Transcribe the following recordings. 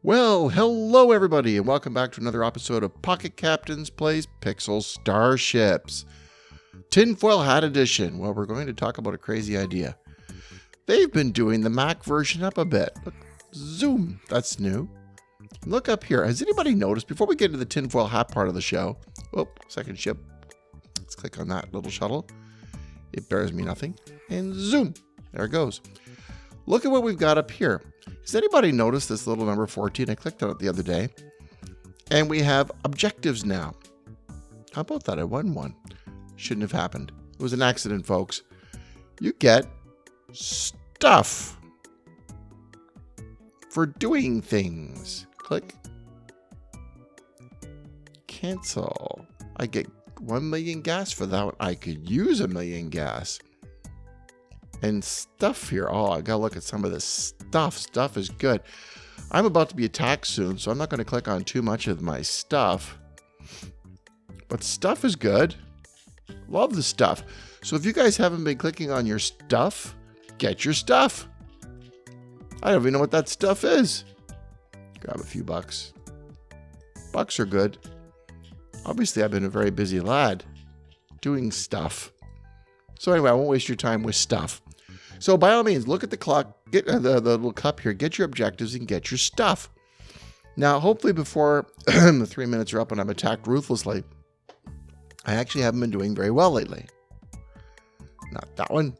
Well, hello everybody, and welcome back to another episode of Pocket Captains Plays Pixel Starships. Tinfoil Hat Edition. Well, we're going to talk about a crazy idea. They've been doing the Mac version up a bit. Look, zoom, that's new. Look up here. Has anybody noticed, before we get into the tinfoil hat part of the show, oh, second ship. Let's click on that little shuttle. It bears me nothing. And zoom, there it goes. Look at what we've got up here. Has anybody noticed this little number 14? I clicked on it the other day. And we have objectives now. How about that? I won one. Shouldn't have happened. It was an accident, folks. You get stuff for doing things. Click. Cancel. I get 1 million gas for that one. I could use 1 million gas. And stuff here. Oh, I gotta look at some of this stuff. Stuff is good. I'm about to be attacked soon, so I'm not going to click on too much of my stuff. But stuff is good. Love the stuff. So if you guys haven't been clicking on your stuff, get your stuff. I don't even know what that stuff is. Grab a few bucks. Bucks are good. Obviously, I've been a very busy lad doing stuff. So anyway, I won't waste your time with stuff. So by all means, look at the clock, get the little cup here, get your objectives and get your stuff. Now, hopefully before the 3 minutes are up and I'm attacked ruthlessly, I actually haven't been doing very well lately. Not that one.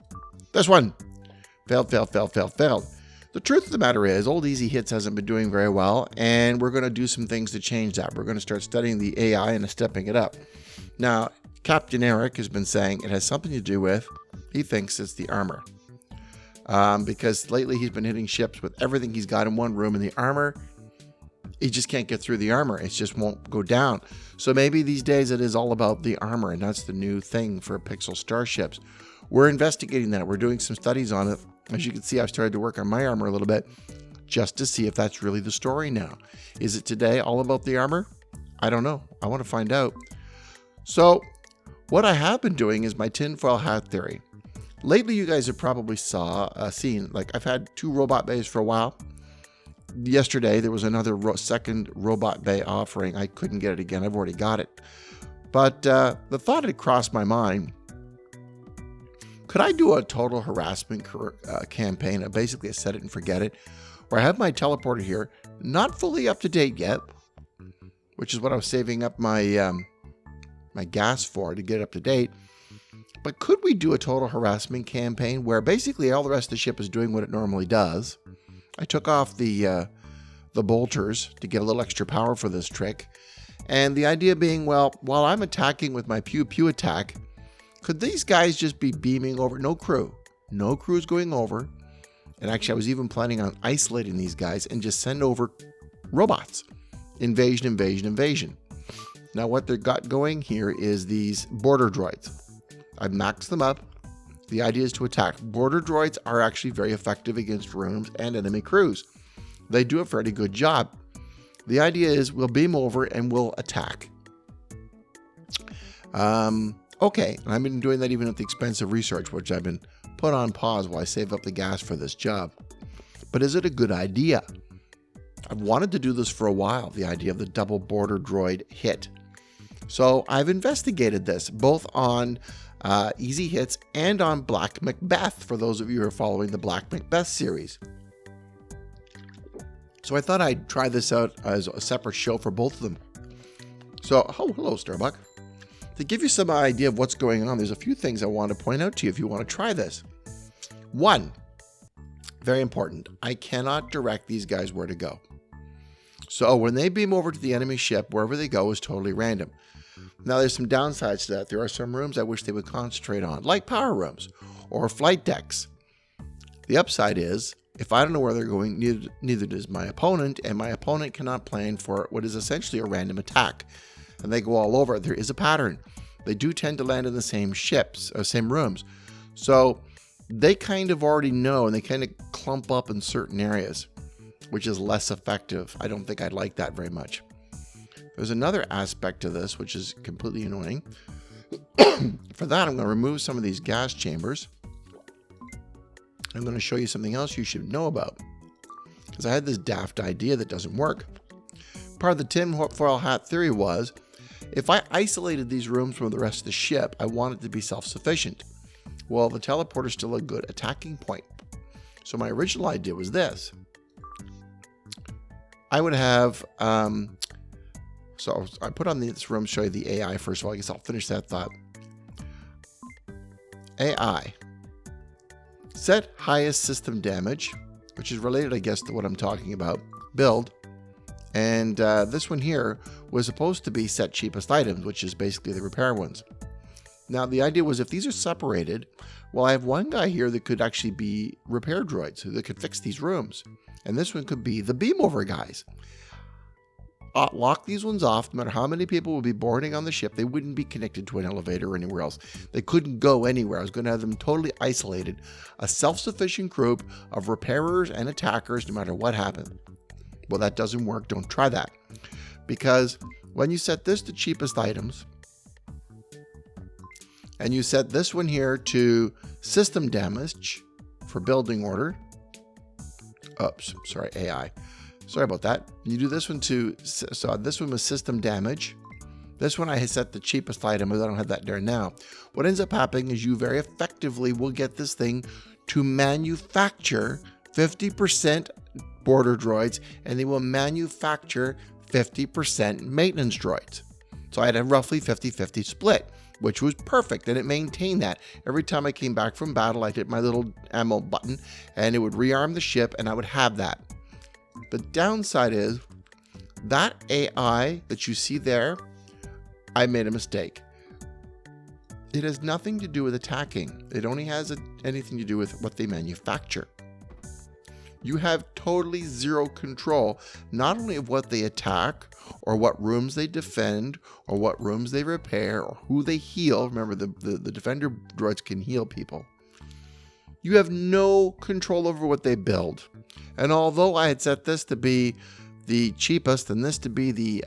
This one. Failed, failed, failed, failed, failed. The truth of the matter is, Old Easy Hits hasn't been doing very well, and we're going to do some things to change that. We're going to start studying the AI and stepping it up. Now, Captain Eric has been saying it has something to do with, he thinks it's the armor. Because lately he's been hitting ships with everything he's got in one room, and the armor, he just can't get through the armor. It just won't go down. So maybe these days it is all about the armor, and that's the new thing for Pixel Starships. We're investigating that. We're doing some studies on it. As you can see, I've started to work on my armor a little bit just to see if that's really the story now. Is it today all about the armor? I don't know. I want to find out. So what I have been doing is my tinfoil hat theory. Lately, you guys have probably seen, like I've had 2 robot bays for a while. Yesterday, there was another second robot bay offering. I couldn't get it again. I've already got it. But the thought had crossed my mind. Could I do a total harassment campaign, basically a set it and forget it, where I have my teleporter here, not fully up to date yet, which is what I was saving up my my gas for to get up to date. But could we do a total harassment campaign where basically all the rest of the ship is doing what it normally does? I took off the bolters to get a little extra power for this trick. And the idea being, well, while I'm attacking with my pew pew attack, could these guys just be beaming over? No crew. No crew's going over. And actually, I was even planning on isolating these guys and just send over robots. Invasion, invasion, invasion. Now, what they've got going here is these border droids. I've maxed them up. The idea is to attack. Border droids are actually very effective against rooms and enemy crews. They do a fairly good job. The idea is we'll beam over and we'll attack. Okay, and I've been doing that even at the expense of research, which I've been put on pause while I save up the gas for this job. But is it a good idea? I've wanted to do this for a while, the idea of the double border droid hit. So I've investigated this, both on Easy Hits and on Black MacBeth, for those of you who are following the Black MacBeth series. So I thought I'd try this out as a separate show for both of them. So, oh, hello, Starbuck. To give you some idea of what's going on, there's a few things I want to point out to you if you want to try this. One, very important, I cannot direct these guys where to go. So when they beam over to the enemy ship, wherever they go is totally random. Now, there's some downsides to that. There are some rooms I wish they would concentrate on, like power rooms or flight decks. The upside is, if I don't know where they're going, neither does my opponent, and my opponent cannot plan for what is essentially a random attack. And they go all over. There is a pattern. They do tend to land in the same ships, or same rooms. So they kind of already know, and they kind of clump up in certain areas, which is less effective. I don't think I'd like that very much. There's another aspect to this, which is completely annoying. For that, I'm going to remove some of these gas chambers. I'm going to show you something else you should know about. because I had this daft idea that doesn't work. Part of the tinfoil hat theory was, if I isolated these rooms from the rest of the ship, I want it to be self-sufficient. Well, the teleporter is still a good attacking point. So my original idea was this. I would have, so I put on this room, show you the AI first of all. I guess I'll finish that thought. AI. Set highest system damage, which is related, I guess, to what I'm talking about. Build. And this one here was supposed to be set cheapest items, which is basically the repair ones. Now, the idea was if these are separated, well, I have one guy here that could actually be repair droids that could fix these rooms. And this one could be the beam over guys. Lock these ones off. No matter how many people would be boarding on the ship, they wouldn't be connected to an elevator or anywhere else. They couldn't go anywhere. I was going to have them totally isolated. A self-sufficient group of repairers and attackers no matter what happened. Well, that doesn't work. Don't try that. Because when you set this to cheapest items, and you set this one here to system damage for building order. Oops, sorry, AI. Sorry about that. You do this one to, so this one was system damage. This one I set the cheapest item, but I don't have that there now. What ends up happening is you very effectively will get this thing to manufacture 50% border droids, and they will manufacture 50% maintenance droids. So I had a roughly 50-50 split, which was perfect, and it maintained that. Every time I came back from battle, I hit my little ammo button, and it would rearm the ship, and I would have that. The downside is that AI that you see there, I made a mistake. It has nothing to do with attacking. It only has anything to do with what they manufacture. You have totally zero control, not only of what they attack, or what rooms they defend, or what rooms they repair, or who they heal. Remember, the defender droids can heal people. You have no control over what they build. And although I had set this to be the cheapest and this to be the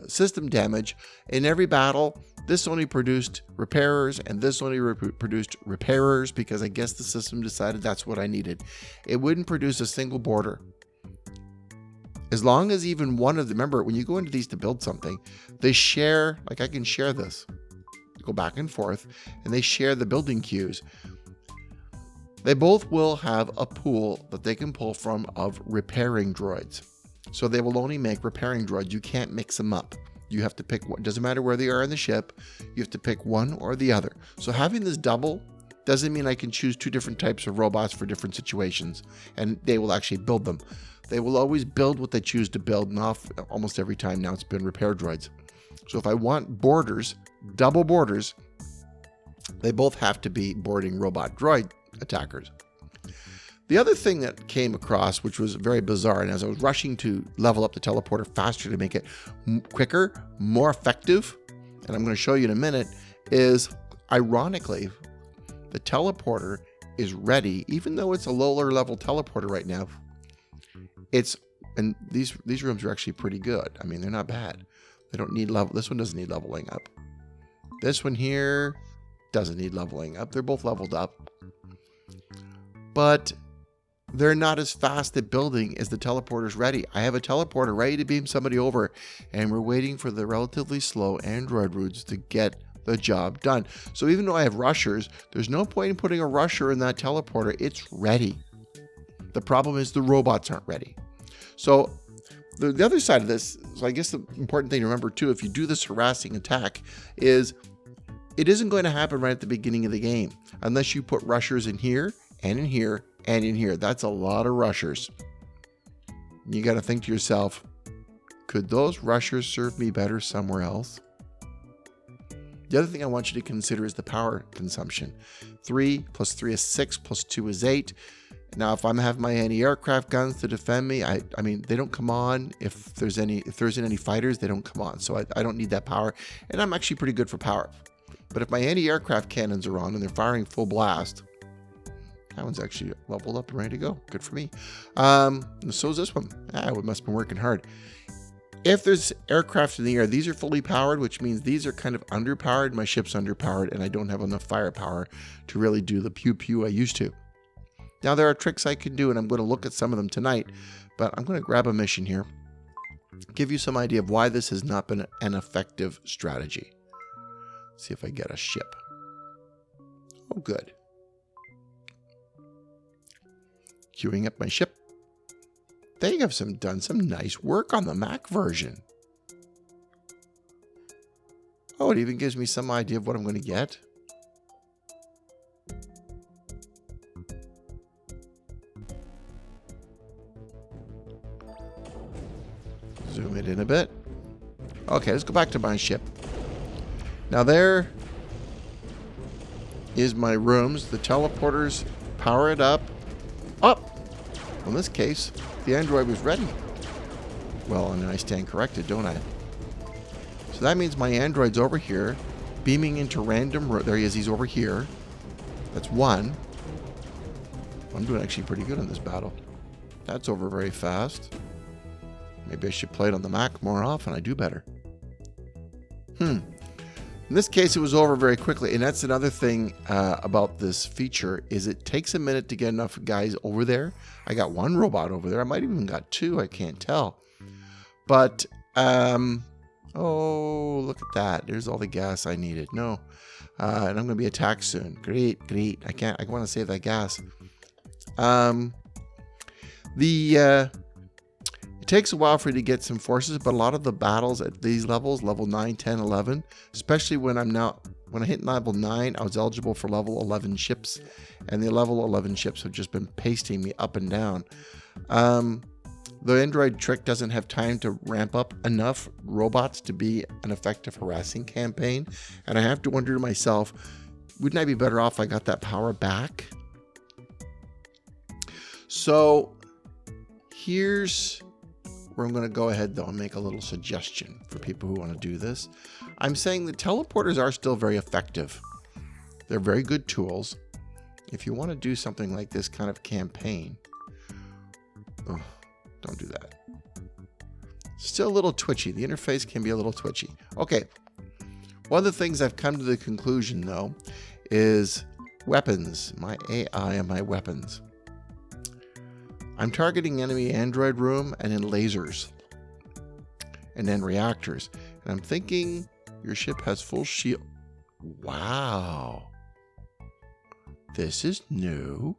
system damage, in every battle, this only produced repairers and this only produced repairers because I guess the system decided that's what I needed. It wouldn't produce a single border. As long as even one of them, remember, when you go into these to build something, they share, like I can share this, go back and forth, and they share the building queues. They both will have a pool that they can pull from of repairing droids. So they will only make repairing droids. You can't mix them up. You have to pick one. Doesn't matter where they are in the ship. You have to pick one or the other. So having this double doesn't mean I can choose two different types of robots for different situations, and they will actually build them. They will always build what they choose to build, and almost every time now it's been repair droids. So if I want borders, double borders, they both have to be boarding robot droid attackers. The other thing that came across, which was very bizarre, and as I was rushing to level up the teleporter faster to make it quicker, more effective, and I'm going to show you in a minute, is ironically, the teleporter is ready, even though it's a lower level teleporter right now. And these rooms are actually pretty good. I mean, they're not bad. They don't need level. This one doesn't need leveling up. This one here doesn't need leveling up. They're both leveled up. But they're not as fast at building as the teleporter's ready. I have a teleporter ready to beam somebody over, and we're waiting for the relatively slow Android routes to get the job done. So even though I have rushers, there's no point in putting a rusher in that teleporter. It's ready. The problem is the robots aren't ready. So the other side of this, so I guess the important thing to remember too, if you do this harassing attack, is it isn't going to happen right at the beginning of the game unless you put rushers in here and in here and in here. That's a lot of rushers. You got to think to yourself, could those rushers serve me better somewhere else? The other thing I want you to consider is the power consumption. 3 plus 3 is 6 plus 2 is 8. Now, if I'm having my anti-aircraft guns to defend me, I mean, they don't come on. If there isn't any fighters, they don't come on. So I don't need that power. And I'm actually pretty good for power. But if my anti-aircraft cannons are on and they're firing full blast, that one's actually leveled up and ready to go. Good for me. So is this one. We must have been working hard. If there's aircraft in the air, these are fully powered, which means these are kind of underpowered. My ship's underpowered, and I don't have enough firepower to really do the pew-pew I used to. Now, there are tricks I can do, and I'm going to look at some of them tonight. But I'm going to grab a mission here. Give you some idea of why this has not been an effective strategy. See if I get a ship. Oh, good. Queuing up my ship. They have done some nice work on the Mac version. Oh, it even gives me some idea of what I'm going to get. Zoom it in a bit. Okay, let's go back to my ship. Now there is my rooms. The teleporters power it up. Up! Well, in this case, the android was ready. Well, and I stand corrected, don't I? So that means my android's over here, beaming into random... There he is, he's over here. That's one. I'm doing actually pretty good in this battle. That's over very fast. Maybe I should play it on the Mac more often. I do better. In this case, it was over very quickly. And that's another thing about this feature is it takes a minute to get enough guys over there. I got one robot over there. I might have even got two. I can't tell. But, oh, look at that. There's all the gas I needed. No. And I'm going to be attacked soon. Great, great. I want to save that gas. It takes a while for you to get some forces, but a lot of the battles at these levels, level 9, 10, 11, especially when I hit level 9, I was eligible for level 11 ships, and the level 11 ships have just been pasting me up and down. The Android trick doesn't have time to ramp up enough robots to be an effective harassing campaign, and I have to wonder to myself, wouldn't I be better off if I got that power back? So here's where I'm going to go ahead, though, and make a little suggestion for people who want to do this. I'm saying the teleporters are still very effective. They're very good tools. If you want to do something like this kind of campaign, don't do that. Still a little twitchy. The interface can be a little twitchy. Okay. One of the things I've come to the conclusion, though, is weapons. My AI and my weapons. I'm targeting enemy android room and then lasers. And then reactors. And I'm thinking your ship has full shield. Wow. This is new.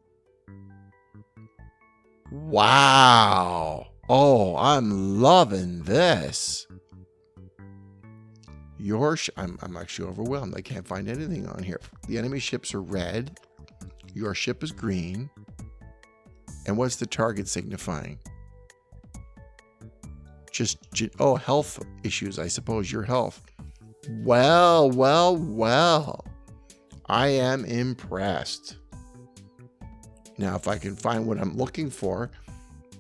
Wow. Oh, I'm loving this. I'm actually overwhelmed. I can't find anything on here. The enemy ships are red. Your ship is green. And what's the target signifying? Oh, health issues, I suppose. Your health. Well, well, well. I am impressed. Now, if I can find what I'm looking for,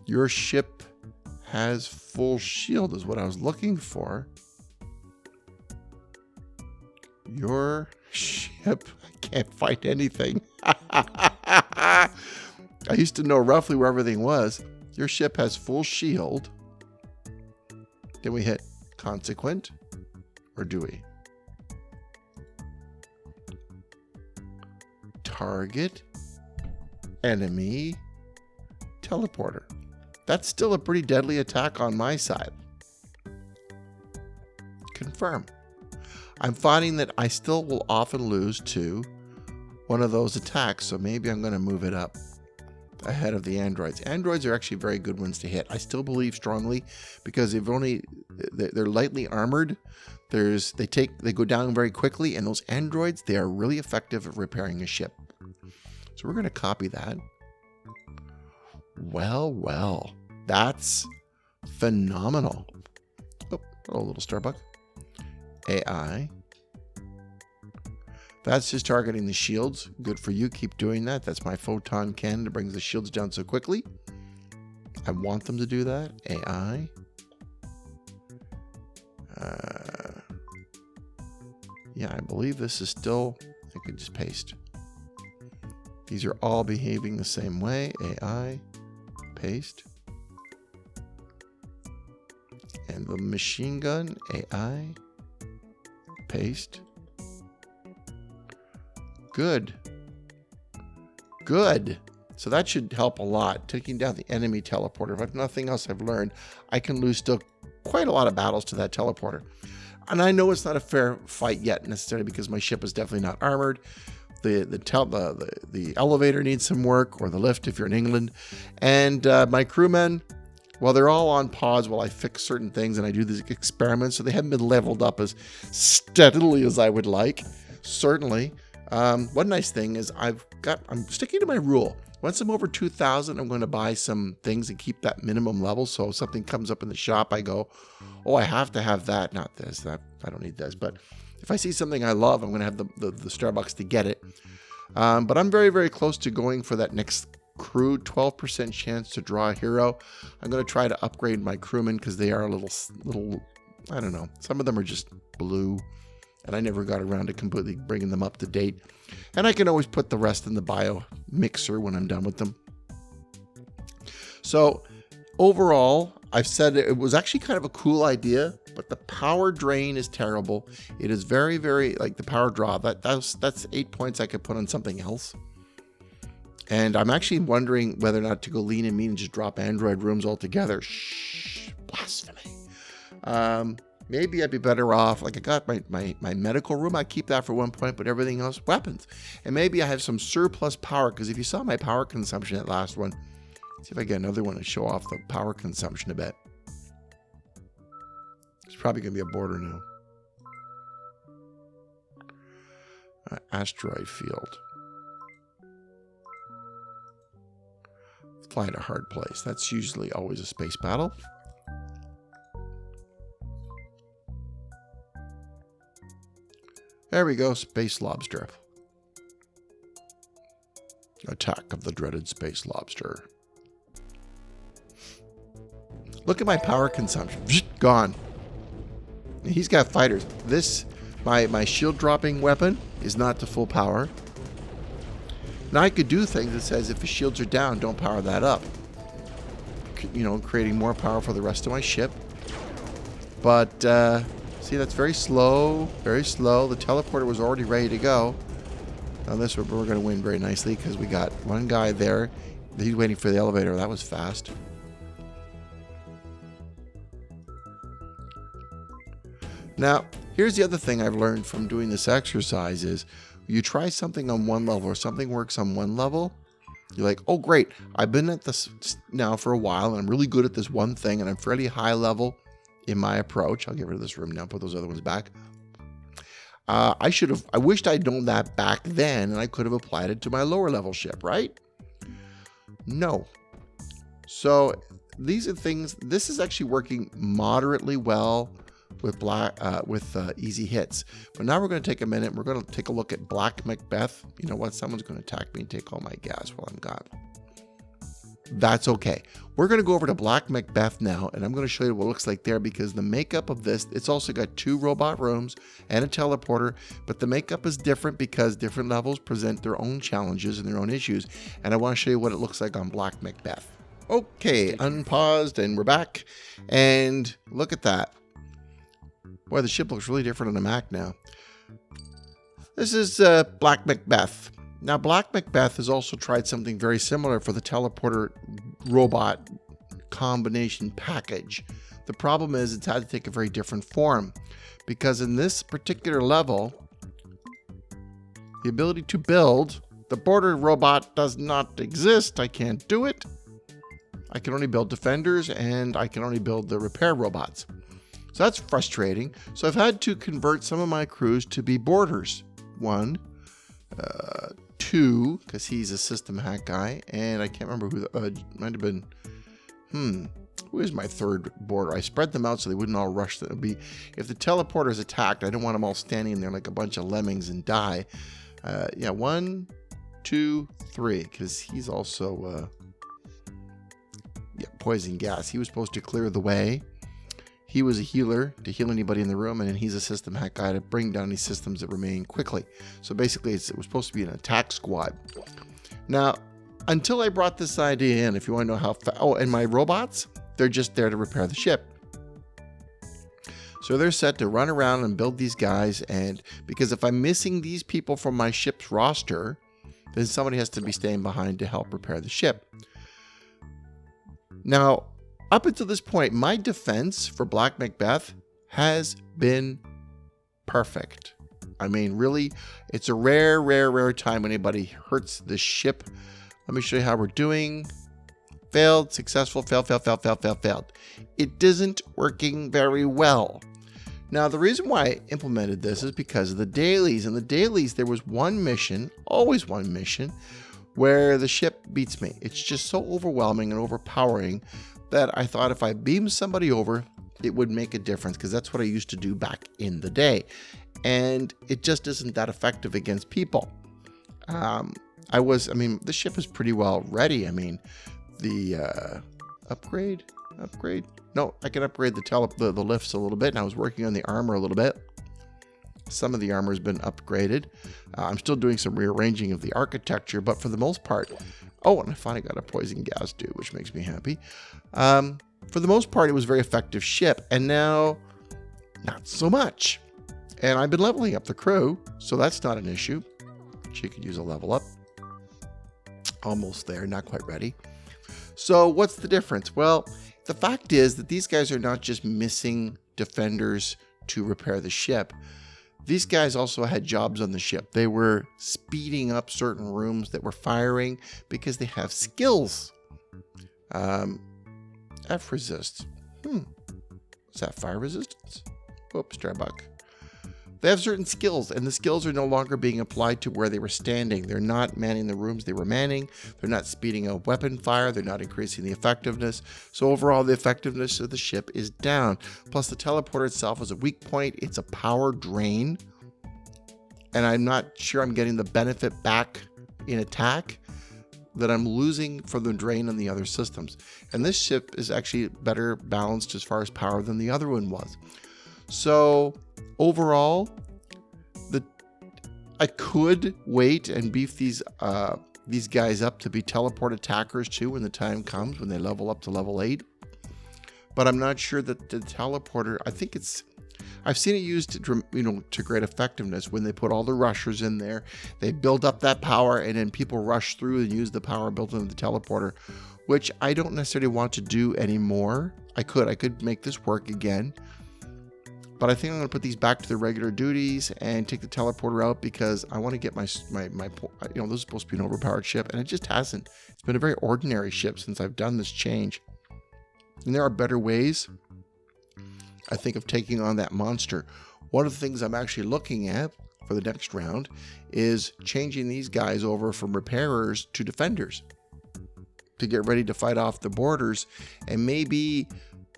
your ship has full shield is what I was looking for. Your ship, I can't find anything. I used to know roughly where everything was. Your ship has full shield. Then we hit consequent, or do we? Target, enemy, teleporter. That's still a pretty deadly attack on my side. Confirm. I'm finding that I still will often lose to one of those attacks, so maybe I'm going to move it up ahead of the androids. Androids are actually very good ones to hit. I still believe strongly because they're lightly armored. They go down very quickly, and those androids, they are really effective at repairing a ship. So we're going to copy that. Well, well, that's phenomenal. Oh, a little Starbuck. AI. That's just targeting the shields. Good for you. Keep doing that. That's my photon cannon that brings the shields down so quickly. I want them to do that. AI. Yeah, I believe this is still... I could just paste. These are all behaving the same way. AI. Paste. And the machine gun. AI. Paste. Good. Good. So that should help a lot. Taking down the enemy teleporter. If nothing else I've learned, I can lose still quite a lot of battles to that teleporter. And I know it's not a fair fight yet necessarily because my ship is definitely not armored. The elevator needs some work, or the lift if you're in England. And my crewmen, well, they're all on pause while I fix certain things and I do these experiments. So they haven't been leveled up as steadily as I would like. Certainly. One nice thing is I'm sticking to my rule. Once I'm over 2,000, I'm going to buy some things and keep that minimum level. So if something comes up in the shop, I go, oh, I have to have that. Not this. I don't need this. But if I see something I love, I'm going to have the Starbucks to get it. But I'm very, very close to going for that next crew. 12% chance to draw a hero. I'm going to try to upgrade my crewmen because they are a little, I don't know. Some of them are just blue. And I never got around to completely bringing them up to date. And I can always put the rest in the bio mixer when I'm done with them. So overall, I've said it was actually kind of a cool idea, but the power drain is terrible. It is very, very, like the power draw, that's 8 points I could put on something else. And I'm actually wondering whether or not to go lean and mean and just drop Android rooms altogether. Shh, blasphemy. Maybe I'd be better off, like I got my medical room, I keep that for 1 point, but everything else, weapons. And maybe I have some surplus power, because if you saw my power consumption at last one, see if I get another one to show off the power consumption a bit. It's probably going to be a border now. Asteroid field. Fly to hard place. That's usually always a space battle. There we go, Space Lobster. Attack of the dreaded Space Lobster. Look at my power consumption. Gone. He's got fighters. This, my shield dropping weapon is not to full power. Now I could do things that says if the shields are down, don't power that up. You know, creating more power for the rest of my ship. But, see, that's very slow, very slow. The teleporter was already ready to go. Now this one we're going to win very nicely because we got one guy there. He's waiting for the elevator. That was fast. Now, here's the other thing I've learned from doing this exercise is you try something on one level or something works on one level. You're like, oh, great. I've been at this now for a while and I'm really good at this one thing and I'm fairly high level in my approach. I'll get rid of this room now, put those other ones back. I wished I'd known that back then and I could have applied it to my lower level ship, right? No. So these are things, this is actually working moderately well with easy hits. But now we're going to take a minute. We're going to take a look at Black MacBeth. You know what? Someone's going to attack me and take all my gas while I'm gone. That's okay. We're going to go over to Black MacBeth now, and I'm going to show you what it looks like there because the makeup of this, it's also got 2 robot rooms and a teleporter, but the makeup is different because different levels present their own challenges and their own issues, and I want to show you what it looks like on Black MacBeth. Okay, unpaused, and we're back, and look at that. Boy, the ship looks really different on the Mac now. This is Black MacBeth. Now, Black MacBeth has also tried something very similar for the teleporter robot combination package. The problem is it's had to take a very different form because in this particular level, the ability to build, the border robot does not exist. I can't do it. I can only build defenders and I can only build the repair robots. So that's frustrating. So I've had to convert some of my crews to be boarders. 1, 2, because he's a system hack guy, and I can't remember who might have been. Who is my 3rd boarder? I spread them out so they wouldn't all rush. That would be if the teleporter is attacked. I don't want them all standing there like a bunch of lemmings and die. Yeah, 1, 2, 3, because he's also poison gas. He was supposed to clear the way. He was a healer to heal anybody in the room, and then he's a system hack guy to bring down these systems that remain quickly. So basically, it was supposed to be an attack squad. Now, until I brought this idea in, if you want to know how and my robots, they're just there to repair the ship. So they're set to run around and build these guys, and because if I'm missing these people from my ship's roster, then somebody has to be staying behind to help repair the ship. Now, up until this point, my defense for Black MacBeth has been perfect. I mean, really, it's a rare time when anybody hurts the ship. Let me show you how we're doing. Failed, successful, failed. It isn't working very well. Now, the reason why I implemented this is because of the dailies. In the dailies, there was one mission, always one mission, where the ship beats me. It's just so overwhelming and overpowering that I thought if I beamed somebody over, it would make a difference, because that's what I used to do back in the day. And it just isn't that effective against people. The ship is pretty well ready. I mean, the upgrade. No, I can upgrade the lifts a little bit, and I was working on the armor a little bit. Some of the armor has been upgraded. I'm still doing some rearranging of the architecture, but for the most part, oh, and I finally got a poison gas dude, which makes me happy. For the most part, it was a very effective ship, and now not so much. And I've been leveling up the crew, so that's not an issue. She could use a level up. Almost there, not quite ready. So what's the difference? Well, the fact is that these guys are not just missing defenders to repair the ship. These guys also had jobs on the ship. They were speeding up certain rooms that were firing because they have skills. F resist. Is that fire resistance? Oops, Starbuck. They have certain skills, and the skills are no longer being applied to where they were standing. They're not manning the rooms they were manning. They're not speeding up weapon fire. They're not increasing the effectiveness. So overall, the effectiveness of the ship is down. Plus, the teleporter itself is a weak point. It's a power drain. And I'm not sure I'm getting the benefit back in attack that I'm losing from the drain on the other systems. And this ship is actually better balanced as far as power than the other one was. So overall, I could wait and beef these guys up to be teleport attackers too when the time comes, when they level up to level 8. But I'm not sure that the teleporter, I've seen it used to great effectiveness when they put all the rushers in there. They build up that power, and then people rush through and use the power built into the teleporter, which I don't necessarily want to do anymore. I could make this work again. But I think I'm going to put these back to their regular duties and take the teleporter out, because I want to get this is supposed to be an overpowered ship, and it just hasn't. It's been a very ordinary ship since I've done this change. And there are better ways, I think, of taking on that monster. One of the things I'm actually looking at for the next round is changing these guys over from repairers to defenders to get ready to fight off the borders, and maybe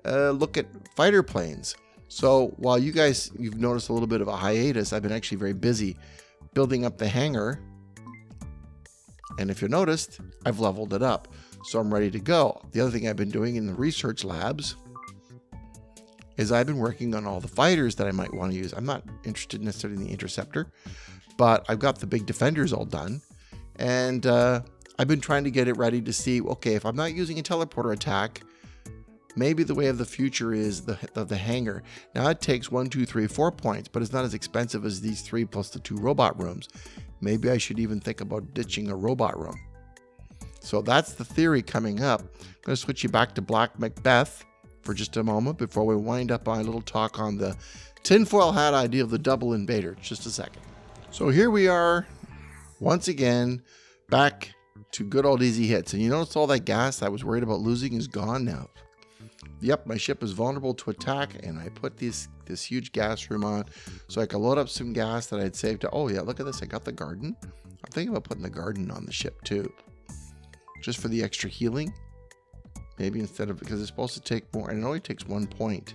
look at fighter planes. So while you've noticed a little bit of a hiatus, I've been actually very busy building up the hangar. And if you noticed, I've leveled it up. So I'm ready to go. The other thing I've been doing in the research labs is I've been working on all the fighters that I might want to use. I'm not interested necessarily in the interceptor, but I've got the big defenders all done. And I've been trying to get it ready to see, okay, if I'm not using a teleporter attack, maybe the way of the future is the hangar. Now it takes 1, 2, 3, 4 points, but it's not as expensive as these 3 plus the 2 robot rooms. Maybe I should even think about ditching a robot room. So that's the theory coming up. I'm going to switch you back to Black MacBeth for just a moment before we wind up on a little talk on the tinfoil hat idea of the double invader. Just a second. So here we are once again, back to good old easy hits. And you notice all that gas I was worried about losing is gone now. Yep, my ship is vulnerable to attack, and I put this huge gas room on so I can load up some gas that I'd saved. Oh yeah, look at this. I got the garden. I'm thinking about putting the garden on the ship too, just for the extra healing. Maybe because it's supposed to take more, and it only takes 1 point.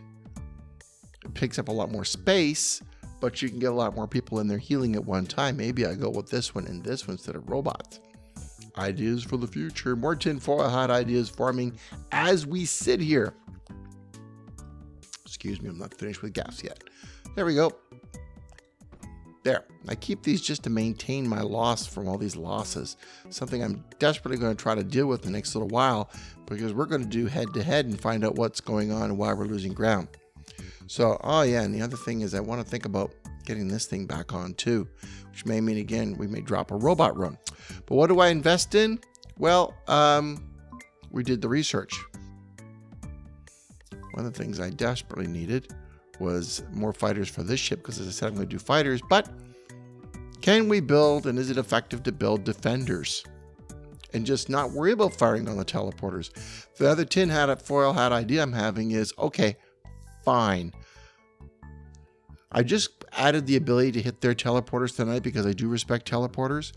It picks up a lot more space, but you can get a lot more people in there healing at one time. Maybe I go with this one and this one instead of robots. Ideas for the future. More tinfoil hat ideas forming as we sit here. Excuse me, I'm not finished with gas yet. There we go. There. I keep these just to maintain my loss from all these losses. Something I'm desperately going to try to deal with the next little while, because we're going to do head-to-head and find out what's going on and why we're losing ground. So, oh yeah, and the other thing is I want to think about getting this thing back on too, which may mean, again, we may drop a robot room. But what do I invest in? Well, we did the research. One of the things I desperately needed was more fighters for this ship, because as I said, I'm going to do fighters, but can we build, and is it effective to build defenders and just not worry about firing on the teleporters? The other tin hat foil hat idea I'm having is, okay, fine. I just added the ability to hit their teleporters tonight because I do respect teleporters,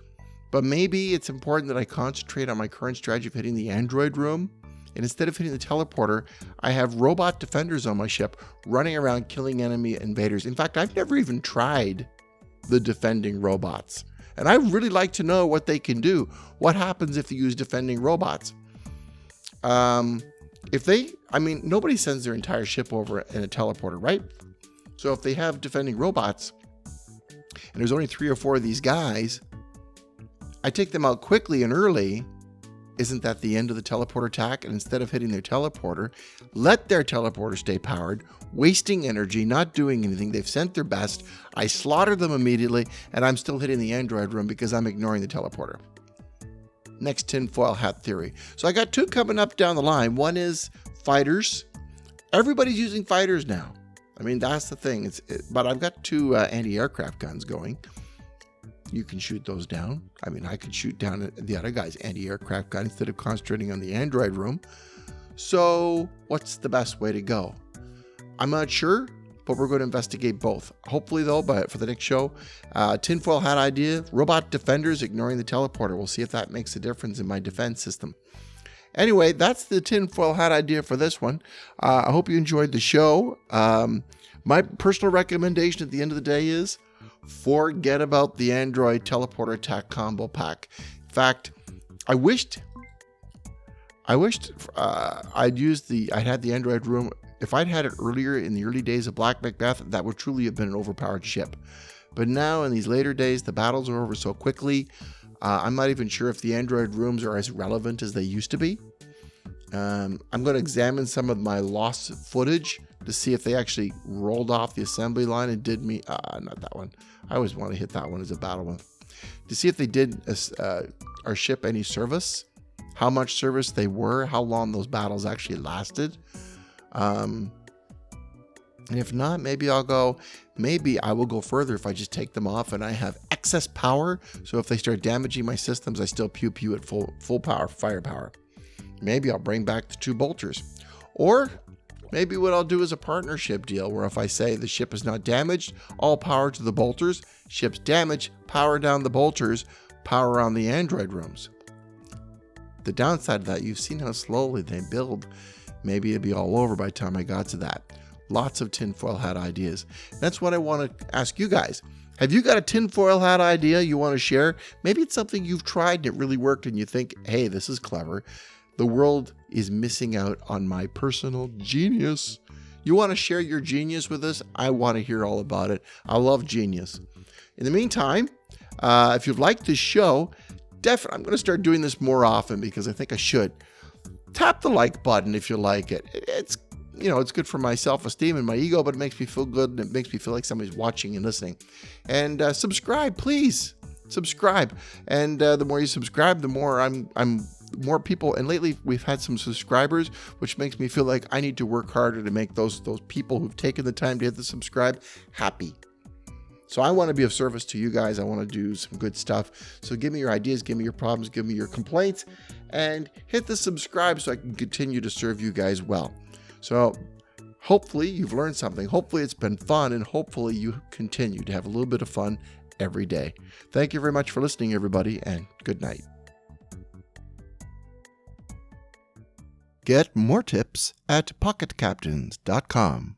but maybe it's important that I concentrate on my current strategy of hitting the android room. And instead of hitting the teleporter, I have robot defenders on my ship running around killing enemy invaders. In fact, I've never even tried the defending robots. And I really like to know what they can do. What happens if you use defending robots? Nobody sends their entire ship over in a teleporter, right? So if they have defending robots, and there's only 3 or 4 of these guys, I take them out quickly and early. Isn't that the end of the teleporter attack? And instead of hitting their teleporter, let their teleporter stay powered, wasting energy, not doing anything. They've sent their best. I slaughter them immediately, and I'm still hitting the android room because I'm ignoring the teleporter. Next tinfoil hat theory. So I got 2 coming up down the line. One is fighters. Everybody's using fighters now. I mean, that's the thing. But I've got 2 anti-aircraft guns going. You can shoot those down. I mean, I could shoot down the other guy's anti-aircraft gun instead of concentrating on the android room. So what's the best way to go? I'm not sure, but we're going to investigate both. Hopefully, though, but for the next show, tinfoil hat idea, robot defenders ignoring the teleporter. We'll see if that makes a difference in my defense system. Anyway, that's the tinfoil hat idea for this one. I hope you enjoyed the show. My personal recommendation at the end of the day is forget about the Android teleporter attack combo pack. In fact, I wished I'd had the Android room. If I'd had it earlier in the early days of Black MacBeth, that would truly have been an overpowered ship. But now in these later days, the battles are over so quickly. I'm not even sure if the Android rooms are as relevant as they used to be. I'm going to examine some of my lost footage to see if they actually rolled off the assembly line and did me. Not that one. I always want to hit that one as a battle one. To see if they did our ship any service, how much service they were, how long those battles actually lasted. And if not, maybe I will go further if I just take them off and I have excess power. So if they start damaging my systems, I still pew at full power, firepower. Maybe I'll bring back the 2 bolters. Or maybe what I'll do is a partnership deal where if I say the ship is not damaged, all power to the bolters, ship's damaged, power down the bolters, power on the android rooms. The downside of that, you've seen how slowly they build. Maybe it'd be all over by the time I got to that. Lots of tinfoil hat ideas. That's what I want to ask you guys. Have you got a tinfoil hat idea you want to share? Maybe it's something you've tried and it really worked and you think, hey, this is clever. The world is missing out on my personal genius. You want to share your genius with us? I want to hear all about it. I love genius. In the meantime, if you've liked this show, definitely, I'm going to start doing this more often because I think I should. Tap the like button if you like it. It's good for my self-esteem and my ego, but it makes me feel good and it makes me feel like somebody's watching and listening. And subscribe, please. Subscribe. And the more you subscribe, the more I'm more people, and lately we've had some subscribers, which makes me feel like I need to work harder to make those people who've taken the time to hit the subscribe happy. So I want to be of service to you guys. I want to do some good stuff. So give me your ideas, give me your problems, give me your complaints, and hit the subscribe so I can continue to serve you guys well. So hopefully you've learned something. Hopefully it's been fun, and hopefully you continue to have a little bit of fun every day. Thank you very much for listening, everybody, and good night. Get more tips at PocketCaptains.com.